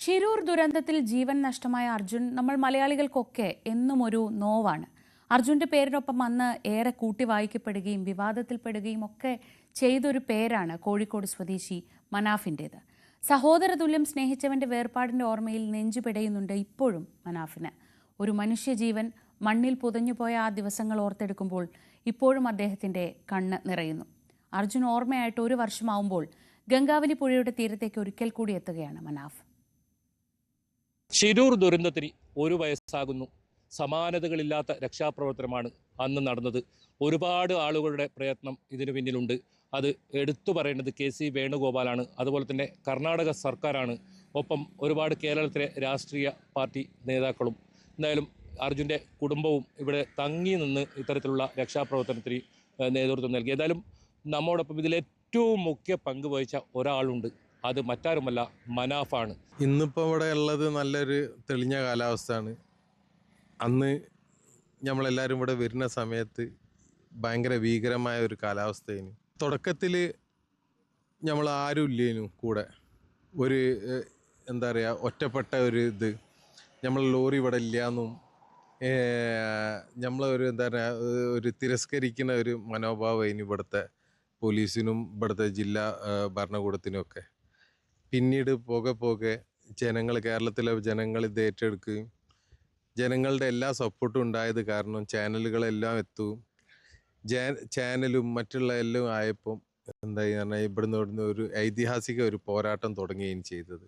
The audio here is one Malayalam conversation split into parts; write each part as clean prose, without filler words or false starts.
ഷിരൂർ ദുരന്തത്തിൽ ജീവൻ നഷ്ടമായ അർജുൻ നമ്മൾ മലയാളികൾക്കൊക്കെ എന്നും ഒരു നോവാണ്. അർജുന്റെ പേരിനൊപ്പം അന്ന് ഏറെ കൂട്ടി വായിക്കപ്പെടുകയും വിവാദത്തിൽപ്പെടുകയും ഒക്കെ ചെയ്തൊരു പേരാണ് കോഴിക്കോട് സ്വദേശി മനാഫിൻ്റേത്. സഹോദരതുല്യം സ്നേഹിച്ചവന്റെ വേർപാടിന്റെ ഓർമ്മയിൽ നെഞ്ചുപിടയുന്നുണ്ട് ഇപ്പോഴും മനാഫിന്. ഒരു മനുഷ്യജീവൻ മണ്ണിൽ പുതഞ്ഞുപോയ ആ ദിവസങ്ങൾ ഓർത്തെടുക്കുമ്പോൾ ഇപ്പോഴും അദ്ദേഹത്തിന്റെ കണ്ണ് നിറയുന്നു. അർജുൻ ഓർമ്മയായിട്ട് 1 വർഷമാവുമ്പോൾ ഗംഗാവലി പുഴയുടെ തീരത്തേക്ക് ഒരിക്കൽ കൂടി എത്തുകയാണ് മനാഫ്. ഷിരൂർ ദുരന്തത്തിന് 1 വയസ്സാകുന്നു. സമാനതകളില്ലാത്ത രക്ഷാപ്രവർത്തനമാണ് അന്ന് നടന്നത്. ഒരുപാട് ആളുകളുടെ പ്രയത്നം ഇതിനു പിന്നിലുണ്ട്. അത് എടുത്തു പറയേണ്ടത് KC വേണുഗോപാലാണ്. അതുപോലെ തന്നെ കർണാടക സർക്കാരാണ്. ഒപ്പം ഒരുപാട് കേരളത്തിലെ രാഷ്ട്രീയ പാർട്ടി നേതാക്കളും. എന്തായാലും അർജുൻ്റെ കുടുംബവും ഇവിടെ തങ്ങി നിന്ന് ഇത്തരത്തിലുള്ള രക്ഷാപ്രവർത്തനത്തിന് നേതൃത്വം നൽകി. എന്തായാലും നമ്മോടൊപ്പം ഇതിലേറ്റവും മുഖ്യ പങ്ക് വഹിച്ച ഒരാളുണ്ട്. അത് മറ്റാരുമല്ല, മനാഫാണ്. ഇന്നിപ്പോൾ ഇവിടെ ഉള്ളത് നല്ലൊരു തെളിഞ്ഞ കാലാവസ്ഥയാണ്. അന്ന് നമ്മളെല്ലാവരും ഇവിടെ വരുന്ന സമയത്ത് ഭയങ്കര ഭീകരമായ ഒരു കാലാവസ്ഥയാണ്. തുടക്കത്തിൽ നമ്മൾ ആരും ഇല്ലേനു കൂടെ. ഒരു എന്താ പറയുക, ഒറ്റപ്പെട്ട ഒരു ഇത്, നമ്മൾ ലോറി ഇവിടെ ഇല്ലയെന്നും നമ്മളൊരു എന്താ പറയുക, ഒരു തിരസ്കരിക്കുന്ന ഒരു മനോഭാവമായിന് ഇവിടുത്തെ പോലീസിനും ഇവിടുത്തെ ജില്ലാ ഭരണകൂടത്തിനുമൊക്കെ. പിന്നീട് പോകെ ജനങ്ങൾ, കേരളത്തിലെ ജനങ്ങൾ ഇത് ഏറ്റെടുക്കുകയും ജനങ്ങളുടെ എല്ലാ സപ്പോർട്ടും ഉണ്ടായത് കാരണം ചാനലുകളെല്ലാം എത്തുകയും ചാനലും മറ്റുള്ള എല്ലാം ആയപ്പം എന്തായി പറഞ്ഞാൽ ഇവിടുന്ന് ഒരു ഐതിഹാസിക ഒരു പോരാട്ടം തുടങ്ങുകയും ചെയ്തത്.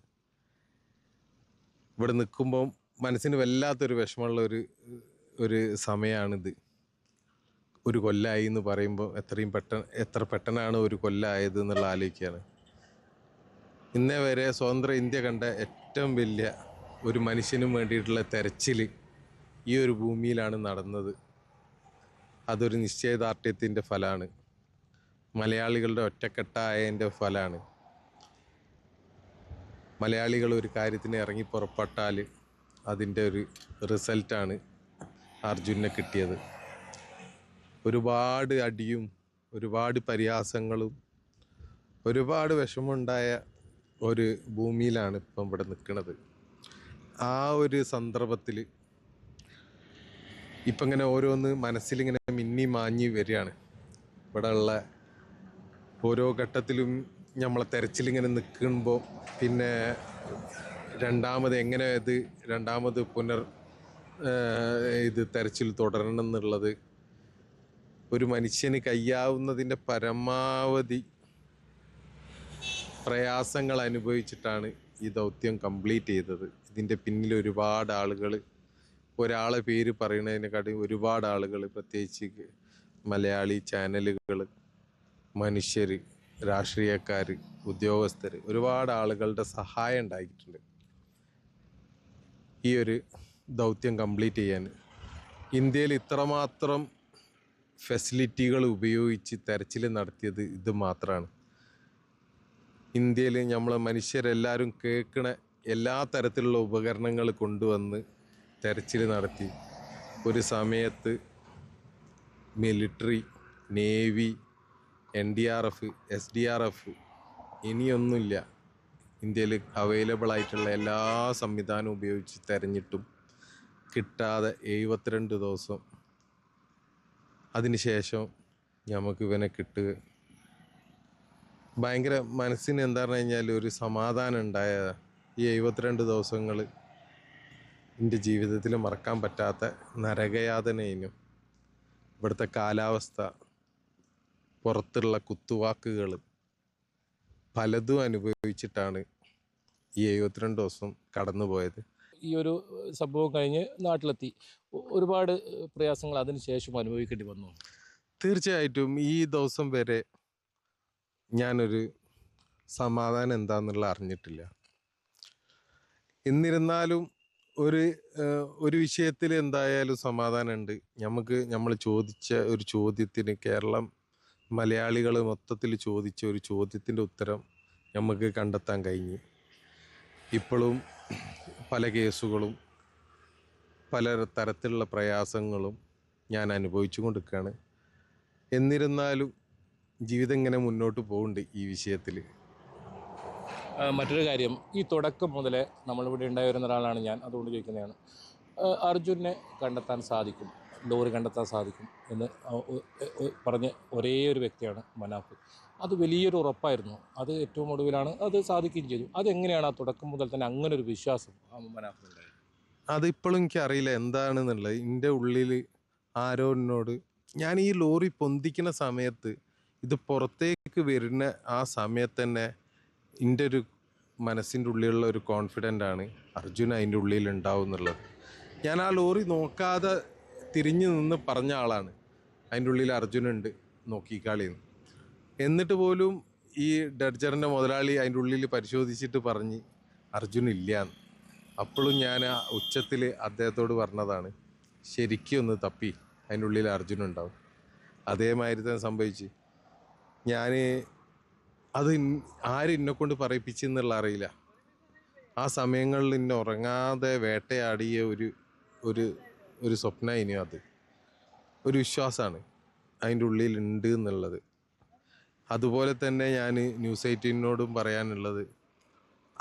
ഇവിടെ നിൽക്കുമ്പം മനസ്സിന് വല്ലാത്തൊരു വിഷമമുള്ള ഒരു സമയമാണിത്. 1 കൊല്ലമായി എന്ന് പറയുമ്പോൾ എത്ര പെട്ടെന്നാണ് 1 കൊല്ലമായത് എന്നുള്ള ആലോചിക്കുകയാണ്. ഇന്നേ വരെ സ്വതന്ത്ര ഇന്ത്യ കണ്ട ഏറ്റവും വലിയ ഒരു മനുഷ്യനും വേണ്ടിയിട്ടുള്ള തെരച്ചിൽ ഈ ഒരു ഭൂമിയിലാണ് നടന്നത്. അതൊരു നിശ്ചയദാർഢ്യത്തിൻ്റെ ഫലമാണ്. മലയാളികളുടെ ഒറ്റക്കെട്ടായതിൻ്റെ ഫലമാണ്. മലയാളികൾ ഒരു കാര്യത്തിന് ഇറങ്ങി പുറപ്പെട്ടാൽ അതിൻ്റെ ഒരു റിസൾട്ടാണ് അർജുനെ കിട്ടിയത്. ഒരുപാട് അടിയും ഒരുപാട് പരിഹാസങ്ങളും ഒരുപാട് വിഷമമുണ്ടായ ഒരു ഭൂമിയിലാണ് ഇപ്പം ഇവിടെ നിൽക്കുന്നത്. ആ ഒരു സന്ദർഭത്തിൽ ഇപ്പം ഇങ്ങനെ ഓരോന്ന് മനസ്സിലിങ്ങനെ മിന്നി മാഞ്ഞി വരികയാണ്. ഇവിടെ ഉള്ള ഓരോ ഘട്ടത്തിലും നമ്മളെ തെരച്ചിലിങ്ങനെ നിൽക്കുമ്പോൾ പിന്നെ രണ്ടാമത് ഇത് തെരച്ചിൽ തുടരണം എന്നുള്ളത് ഒരു മനുഷ്യന് കഴിയാവുന്നതിൻ്റെ പരമാവധി പ്രയാസങ്ങൾ അനുഭവിച്ചിട്ടാണ് ഈ ദൗത്യം കംപ്ലീറ്റ് ചെയ്തത്. ഇതിൻ്റെ പിന്നിൽ ഒരുപാട് ആളുകൾ, ഒരാളെ പേര് പറയുന്നതിനെക്കാട്ടും ഒരുപാട് ആളുകൾ, പ്രത്യേകിച്ച് മലയാളി ചാനലുകൾ, മനുഷ്യർ, രാഷ്ട്രീയക്കാർ, ഉദ്യോഗസ്ഥർ, ഒരുപാട് ആളുകളുടെ സഹായം ഉണ്ടായിട്ടുണ്ട് ഈ ഒരു ദൗത്യം കംപ്ലീറ്റ് ചെയ്യാൻ. ഇന്ത്യയിൽ ഇത്രമാത്രം ഫെസിലിറ്റികൾ ഉപയോഗിച്ച് തെരച്ചിൽ നടത്തിയത് ഇത് മാത്രമാണ്. ഇന്ത്യയിൽ നമ്മൾ മനുഷ്യരെല്ലാവരും കേൾക്കണ എല്ലാ തരത്തിലുള്ള ഉപകരണങ്ങൾ കൊണ്ടുവന്ന് തെരച്ചിൽ നടത്തി. ഒരു സമയത്ത് മിലിറ്ററി, നേവി, NDRF, SDRF ഇനിയൊന്നുമില്ല, ഇന്ത്യയിൽ അവൈലബിൾ ആയിട്ടുള്ള എല്ലാ സംവിധാനവും ഉപയോഗിച്ച് തെരഞ്ഞിട്ടും കിട്ടാതെ 72 ദിവസം അതിനുശേഷം നമുക്ക് ഇവനെ കിട്ടുക. ഭയങ്കര മനസ്സിന് എന്താ പറഞ്ഞു കഴിഞ്ഞാൽ ഒരു സമാധാനം ഉണ്ടായ ഈ 72 ദിവസങ്ങൾ എൻ്റെ ജീവിതത്തിൽ മറക്കാൻ പറ്റാത്ത നരകയാതനയിനും. ഇവിടുത്തെ കാലാവസ്ഥ, പുറത്തുള്ള കുത്തുവാക്കുകൾ പലതും അനുഭവിച്ചിട്ടാണ് ഈ 72 ദിവസം കടന്നുപോയത്. ഈ ഒരു സംഭവം കഴിഞ്ഞ് നാട്ടിലെത്തി ഒരുപാട് പ്രയാസങ്ങൾ അതിനുശേഷം അനുഭവിക്കേണ്ടി വന്നു. തീർച്ചയായിട്ടും ഈ ദിവസം വരെ ഞാനൊരു സമാധാനം എന്താന്നുള്ള അറിഞ്ഞിട്ടില്ല. എന്നിരുന്നാലും ഒരു വിഷയത്തിൽ എന്തായാലും സമാധാനമുണ്ട്. നമ്മൾ ചോദിച്ച ഒരു ചോദ്യത്തിന്, കേരളം മലയാളികൾ മൊത്തത്തിൽ ചോദിച്ച ഒരു ചോദ്യത്തിൻ്റെ ഉത്തരം നമുക്ക് കണ്ടെത്താൻ കഴിഞ്ഞു. ഇപ്പോഴും പല കേസുകളും പല തരത്തിലുള്ള പ്രയാസങ്ങളും ഞാൻ അനുഭവിച്ചു കൊണ്ടിരിക്കുകയാണ്. എന്നിരുന്നാലും ജീവിതം ഇങ്ങനെ മുന്നോട്ട് പോകുന്നുണ്ട്. ഈ വിഷയത്തിൽ മറ്റൊരു കാര്യം, ഈ തുടക്കം മുതലേ നമ്മളിവിടെ ഉണ്ടായി വരുന്ന ഒരാളാണ് ഞാൻ, അതുകൊണ്ട് ചോദിക്കുന്നതാണ്. അർജുനെ കണ്ടെത്താൻ സാധിക്കും, ലോറി കണ്ടെത്താൻ സാധിക്കും എന്ന് പറഞ്ഞ ഒരേ ഒരു വ്യക്തിയാണ് മനാഫ്. അത് വലിയൊരു ഉറപ്പായിരുന്നു. അത് ഏറ്റവും ഒടുവിലാണ് അത് സാധിക്കുകയും ചെയ്തു. അതെങ്ങനെയാണ് ആ തുടക്കം മുതൽ തന്നെ അങ്ങനെ ഒരു വിശ്വാസം മനാഫിനുണ്ടായത്? അതിപ്പോഴും എനിക്കറിയില്ല എന്താണെന്നുള്ളത്. എൻ്റെ ഉള്ളിൽ ആരോ എന്നോട്, ഞാൻ ഈ ലോറി പൊന്തിക്കുന്ന സമയത്ത് ഇത് പുറത്തേക്ക് വരുന്ന ആ സമയത്ത് തന്നെ എൻ്റെ ഒരു മനസ്സിൻ്റെ ഉള്ളിലുള്ള ഒരു കോൺഫിഡൻ്റ് ആണ് അർജുൻ അതിൻ്റെ ഉള്ളിൽ ഉണ്ടാവും എന്നുള്ളത്. ഞാൻ ആ ലോറി നോക്കാതെ തിരിഞ്ഞു നിന്ന് പറഞ്ഞ ആളാണ്, അതിൻ്റെ ഉള്ളിൽ അർജുനുണ്ട്, നോക്കിക്കാളിന്ന്. എന്നിട്ട് പോലും ഈ ഡഡ്ജറിൻ്റെ മുതലാളി അതിൻ്റെ ഉള്ളിൽ പരിശോധിച്ചിട്ട് പറഞ്ഞ് അർജുൻ ഇല്ലയെന്ന്. അപ്പോഴും ഞാൻ ആ ഉച്ചത്തിൽ അദ്ദേഹത്തോട് പറഞ്ഞതാണ്, ശരിക്കും ഒന്ന് തപ്പി, അതിൻ്റെ ഉള്ളിൽ അർജുനുണ്ടാവും. അതേമാതിരി തന്നെ സംഭവിച്ച്. ഞാൻ അത് ആരും എന്നെക്കൊണ്ട് പറയിപ്പിച്ചെന്നുള്ള അറിയില്ല. ആ സമയങ്ങളിൽ എന്നെ ഉറങ്ങാതെ വേട്ടയാടിയ ഒരു ഒരു സ്വപ്നം ഇനിയും അത് ഒരു വിശ്വാസമാണ് അതിൻ്റെ ഉള്ളിലുണ്ട് എന്നുള്ളത്. അതുപോലെ തന്നെ ഞാൻ ന്യൂസ് 18നോടും പറയാനുള്ളത്,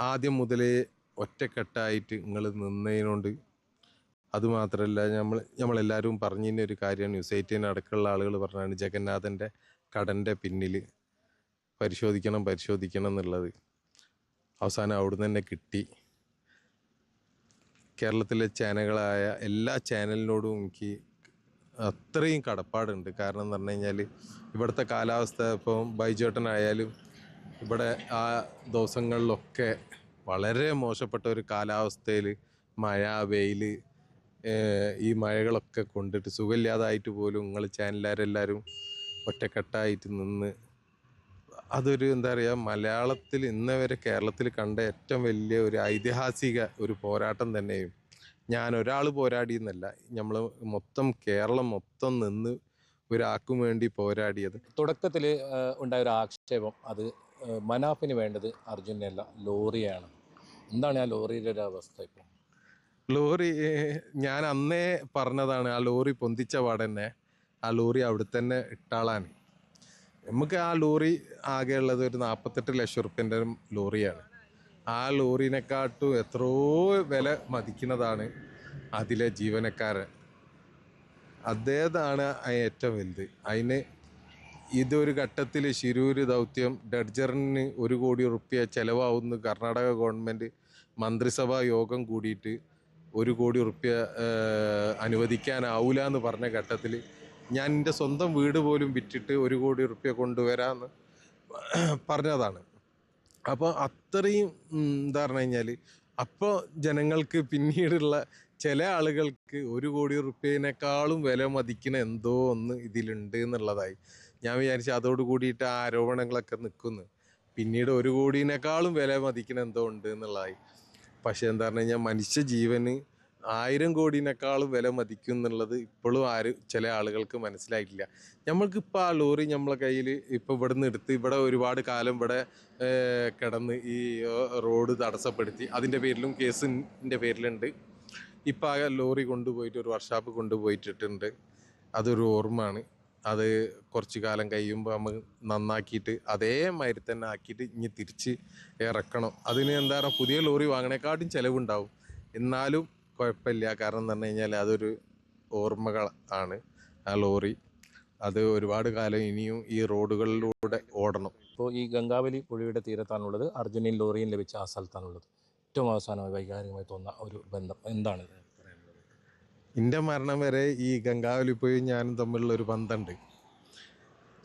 ആദ്യം മുതലേ ഒറ്റക്കെട്ടായിട്ട് നിങ്ങൾ നിന്നതിനോണ്ട്. അതുമാത്രമല്ല, നമ്മളെല്ലാവരും പറഞ്ഞതിൻ്റെ ഒരു കാര്യമാണ്, ന്യൂസ് 18 അടക്കമുള്ള ആളുകൾ പറഞ്ഞാണ് ജഗന്നാഥൻ്റെ കടൻ്റെ പിന്നിൽ പരിശോധിക്കണം എന്നുള്ളത്. അവസാനം അവിടുന്ന് തന്നെ കിട്ടി. കേരളത്തിലെ ചാനലുകളായ എല്ലാ ചാനലിനോടും എനിക്ക് അത്രയും കടപ്പാടുണ്ട്. കാരണം എന്ന് പറഞ്ഞു കഴിഞ്ഞാൽ ഇവിടുത്തെ കാലാവസ്ഥ, ഇപ്പം ബൈജേട്ടനായാലും ഇവിടെ ആ ദിവസങ്ങളിലൊക്കെ വളരെ മോശപ്പെട്ട ഒരു കാലാവസ്ഥയിൽ മഴ, വെയിൽ, ഈ മഴകളൊക്കെ കൊണ്ടിട്ട് സുഖമില്ലാതായിട്ട് പോലും നിങ്ങൾ ചാനലുകാരെല്ലാവരും ഒറ്റക്കെട്ടായിട്ട് നിന്ന്, അതൊരു എന്താ പറയുക, മലയാളത്തിൽ ഇന്ന് വരെ കേരളത്തിൽ കണ്ട ഏറ്റവും വലിയ ഒരു ഐതിഹാസിക ഒരു പോരാട്ടം തന്നെയും. ഞാൻ ഒരാൾ പോരാടിയെന്നല്ല, നമ്മൾ മൊത്തം കേരളം മൊത്തം നിന്ന് ഒരാൾക്കും വേണ്ടി പോരാടിയത്. തുടക്കത്തിൽ ഉണ്ടായൊരു ആക്ഷേപം, അത് മനാഫിന് വേണ്ടത് അർജുനല്ല ലോറിയാണ്. എന്താണ് ആ ലോറിയുടെ ഒരു അവസ്ഥ ഇപ്പോൾ? ലോറി ഞാൻ അന്നേ പറഞ്ഞതാണ്, ആ ലോറി പൊന്തിച്ച പാടന്നെ ആ ലോറി അവിടെ തന്നെ ഇട്ടാളാണ്. നമുക്ക് ആ ലോറി ആകെ ഉള്ളത് ഒരു 48 ലക്ഷം റുപ്യൻ്റെ ലോറിയാണ്. ആ ലോറിനെക്കാട്ടും എത്രയോ വില മതിക്കുന്നതാണ് അതിലെ ജീവനക്കാരൻ. അദ്ദേഹമാണ് ഏറ്റവും വലുത്. അതിന് ഇതൊരു ഘട്ടത്തിൽ ശിരൂർ ദൗത്യം ഡഡ്ജറിന് 1 കോടി റുപ്യ ചിലവാകുന്നു കർണാടക ഗവൺമെൻറ് മന്ത്രിസഭാ യോഗം കൂടിയിട്ട് 1 കോടി റുപ്യ അനുവദിക്കാനാവില്ല എന്ന് പറഞ്ഞ ഘട്ടത്തിൽ ഞാൻ എൻ്റെ സ്വന്തം വീട് പോലും വിറ്റിട്ട് 1 കോടി റുപ്യ കൊണ്ടുവരാമെന്ന് പറഞ്ഞതാണ്. അപ്പോൾ അത്രയും എന്താ പറഞ്ഞു കഴിഞ്ഞാൽ, അപ്പോൾ ജനങ്ങൾക്ക് പിന്നീടുള്ള ചില ആളുകൾക്ക് 1 കോടി റുപ്യേനേക്കാളും വില മതിക്കുന്ന എന്തോ ഒന്ന് ഇതിലുണ്ട് എന്നുള്ളതായി. ഞാൻ വിചാരിച്ചു അതോട് കൂടിയിട്ട് ആ ആരോപണങ്ങളൊക്കെ നിൽക്കുന്നു. പിന്നീട് 1 കോടിയേക്കാളും വില മതിക്കുന്ന എന്തോ ഉണ്ട് എന്നുള്ളതായി. പക്ഷെ എന്താ പറഞ്ഞു കഴിഞ്ഞാൽ, മനുഷ്യ ജീവന് 1000 കോടിയേക്കാളും വില മതിക്കും എന്നുള്ളത് ഇപ്പോഴും ചില ആളുകൾക്ക് മനസ്സിലായിട്ടില്ല. നമ്മൾക്കിപ്പോൾ ആ ലോറി നമ്മളെ കയ്യിൽ ഇപ്പോൾ ഇവിടെ നിന്ന് എടുത്ത് ഇവിടെ ഒരുപാട് കാലം ഇവിടെ കിടന്ന് ഈ റോഡ് തടസ്സപ്പെടുത്തി, അതിൻ്റെ പേരിലും കേസിൻ്റെ പേരിലുണ്ട്. ഇപ്പോൾ ആ ലോറി കൊണ്ടുപോയിട്ട് ഒരു വർക്ക്ഷോപ്പ് കൊണ്ടുപോയിട്ടിട്ടുണ്ട്. അതൊരു ഓർമ്മയാണ്. അത് കുറച്ച് കാലം കഴിയുമ്പോൾ നമ്മൾ നന്നാക്കിയിട്ട് അതേമാതിരി തന്നെ ആക്കിയിട്ട് ഇനി തിരിച്ച് ഇറക്കണം. അതിന് എന്താ പറയുക, പുതിയ ലോറി വാങ്ങണേക്കാട്ടും ചിലവുണ്ടാവും. എന്നാലും കുഴപ്പമില്ല. കാരണം എന്ന് പറഞ്ഞു കഴിഞ്ഞാൽ അതൊരു ഓർമ്മകൾ ആണ് ആ ലോറി. അത് ഒരുപാട് കാലം ഇനിയും ഈ റോഡുകളിലൂടെ ഓടണം. ഇപ്പോൾ ഈ ഗംഗാവലി പുഴയുടെ തീരത്താണുള്ളത്, അർജുനയും ലോറിയും ലഭിച്ച ആ സ്ഥലത്താണുള്ളത്. ഏറ്റവും അവസാനമായി വൈകാരികമായി തോന്നുന്ന ഒരു ബന്ധം എന്താണ് പറയാനുള്ളത്? എൻ്റെ മരണം വരെ ഈ ഗംഗാവലിപ്പുഴയും ഞാനും തമ്മിലുള്ള ഒരു ബന്ധമുണ്ട്.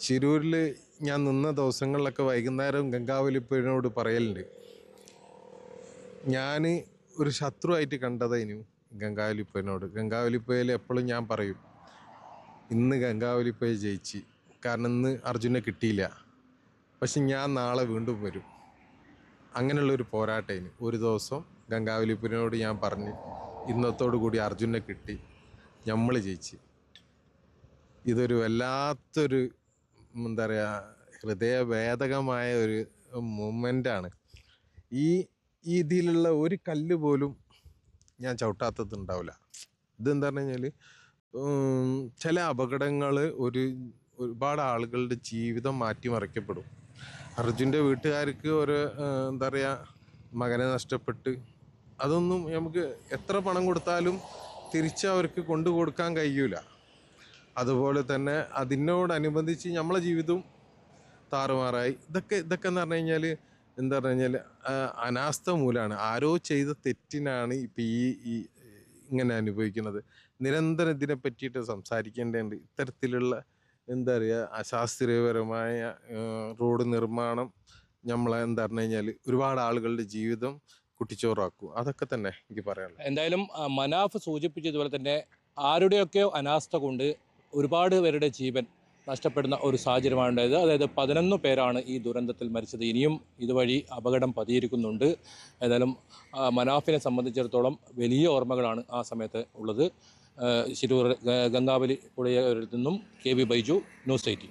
ശിരൂരിൽ ഞാൻ നിന്ന ദിവസങ്ങളിലൊക്കെ വൈകുന്നേരം ഗംഗാവലിപ്പുഴയോട് പറയലുണ്ട്, ഞാൻ ഒരു ശത്രുവായിട്ട് കണ്ടതിനു ഗംഗാവലിപ്പുഴയോട്. ഗംഗാവലിപ്പുഴയിൽ എപ്പോഴും ഞാൻ പറയും, ഇന്ന് ഗംഗാവലിപ്പുഴ ജയിച്ച്, കാരണം ഇന്ന് അർജുനെ കിട്ടിയില്ല, പക്ഷെ ഞാൻ നാളെ വീണ്ടും വരും. അങ്ങനെയുള്ളൊരു പോരാട്ടത്തിന് ഒരു ദിവസം ഗംഗാവലിപ്പുഴയോട് ഞാൻ പറഞ്ഞു, ഇന്നത്തോടു കൂടി അർജുനെ കിട്ടി, നമ്മൾ ജയിച്ച്. ഇതൊരു വല്ലാത്തൊരു എന്താ പറയുക, ഹൃദയഭേദകമായ ഒരു മൂമെൻ്റാണ്. ഈ ഇതിലുള്ള ഒരു കല്ല് പോലും ഞാൻ ചവിട്ടാത്തത് ഉണ്ടാവില്ല. ഇതെന്താ പറഞ്ഞു കഴിഞ്ഞാൽ, ചില അപകടങ്ങൾ ഒരുപാട് ആളുകളുടെ ജീവിതം മാറ്റിമറിക്കപ്പെടും. അർജുൻ്റെ വീട്ടുകാർക്ക് ഒരു എന്താ പറയുക, മകനെ നഷ്ടപ്പെട്ട് അതൊന്നും നമുക്ക് എത്ര പണം കൊടുത്താലും തിരിച്ച് അവർക്ക് കൊണ്ടു കൊടുക്കാൻ കഴിയൂല. അതുപോലെ തന്നെ അതിനോടനുബന്ധിച്ച് നമ്മളെ ജീവിതവും താറുമാറായി. ഇതൊക്കെ എന്ന് പറഞ്ഞു കഴിഞ്ഞാൽ എന്താ പറഞ്ഞു കഴിഞ്ഞാൽ അനാസ്ഥ മൂലമാണ്. ആരോ ചെയ്ത തെറ്റിനാണ് ഇപ്പം ഈ ഇങ്ങനെ അനുഭവിക്കുന്നത്. നിരന്തരം ഇതിനെ പറ്റിയിട്ട് സംസാരിക്കേണ്ടതുണ്ട്. ഇത്തരത്തിലുള്ള എന്താ പറയുക, അശാസ്ത്രീയപരമായ റോഡ് നിർമ്മാണം നമ്മളെ എന്താ പറഞ്ഞു കഴിഞ്ഞാൽ ഒരുപാട് ആളുകളുടെ ജീവിതം കുട്ടിച്ചോറാക്കും. അതൊക്കെ തന്നെ എനിക്ക് പറയാനുള്ളത്. എന്തായാലും മനാഫ് സൂചിപ്പിച്ചതുപോലെ തന്നെ ആരുടെയൊക്കെയോ അനാസ്ഥ കൊണ്ട് ഒരുപാട് പേരുടെ ജീവൻ നഷ്ടപ്പെടുന്ന ഒരു സാഹചര്യമാണ് ഉണ്ടായത്. അതായത് 11 പേരാണ് ഈ ദുരന്തത്തിൽ മരിച്ചത്. ഇനിയും ഇതുവഴി അപകടം പതിയിരിക്കുന്നുണ്ട്. ഏതായാലും മനാഫിനെ സംബന്ധിച്ചിടത്തോളം വലിയ ഓർമ്മകളാണ് ആ സമയത്ത് ഉള്ളത്. ശിരൂർ ഗംഗാവലി പുഴയിൽ നിന്നും KV ബൈജു, ന്യൂസ് 18.